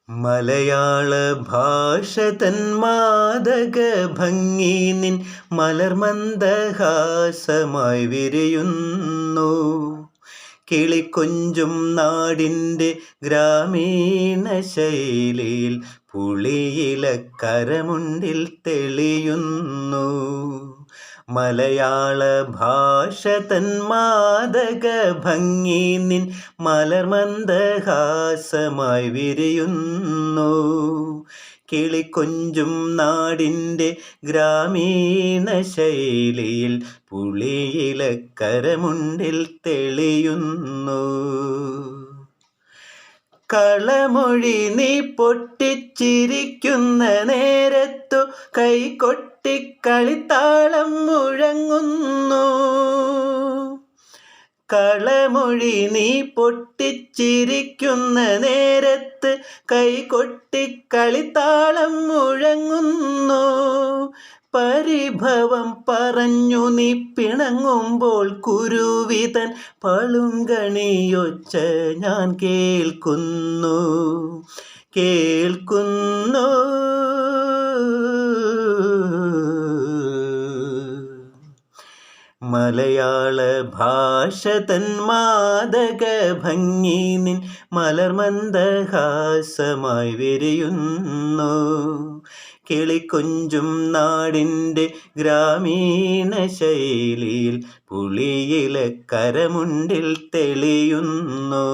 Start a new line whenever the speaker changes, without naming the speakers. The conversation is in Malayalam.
മലയാള ഭാഷ തൻ മാദക ഭംഗി നിൻ മലർമന്ദഹാസമായി വിരിയുന്നു. കിളിക്കൊഞ്ചും നാടിൻ്റെ ഗ്രാമീണ ശൈലിയിൽ പുളിയിലക്കരമുണ്ടിൽ തെളിയുന്നു. മലയാള ഭാഷ തൻ മാദക ഭംഗി നിൻ മലർമന്ദഹാസമായി വിരിയുന്നു. കിളിക്കൊഞ്ചും നാടിൻ്റെ ഗ്രാമീണ ശൈലിയിൽ പുളിയിലക്കരമുണ്ടിൽ തെളിയുന്നു. കളമൊഴി നീ പൊട്ടിച്ചിരിക്കുന്ന നേരത്തു കൈകൊട്ടിക്കളിത്താളം മുഴങ്ങുന്നു. കളമൊഴി നീ പൊട്ടിച്ചിരിക്കുന്ന നേരത്ത് കൈകൊട്ടിക്കളിത്താളം മുഴങ്ങുന്നു. പരിഭവം പറഞ്ഞു നീ പിണങ്ങുമ്പോൾ കുരുവിതൻ പളുങ്കണിയൊച്ച ഞാൻ കേൾക്കുന്നു. മലയാള ഭാഷ തൻ മാദക ഭംഗി നിൻ മലർമന്ദഹാസമായി വിരിയുന്നു. കിളിക്കൊഞ്ചും നാടിൻ്റെ ഗ്രാമീണ ശൈലിയിൽ പുളിയിലക്കരമുണ്ടിൽ തെളിയുന്നു.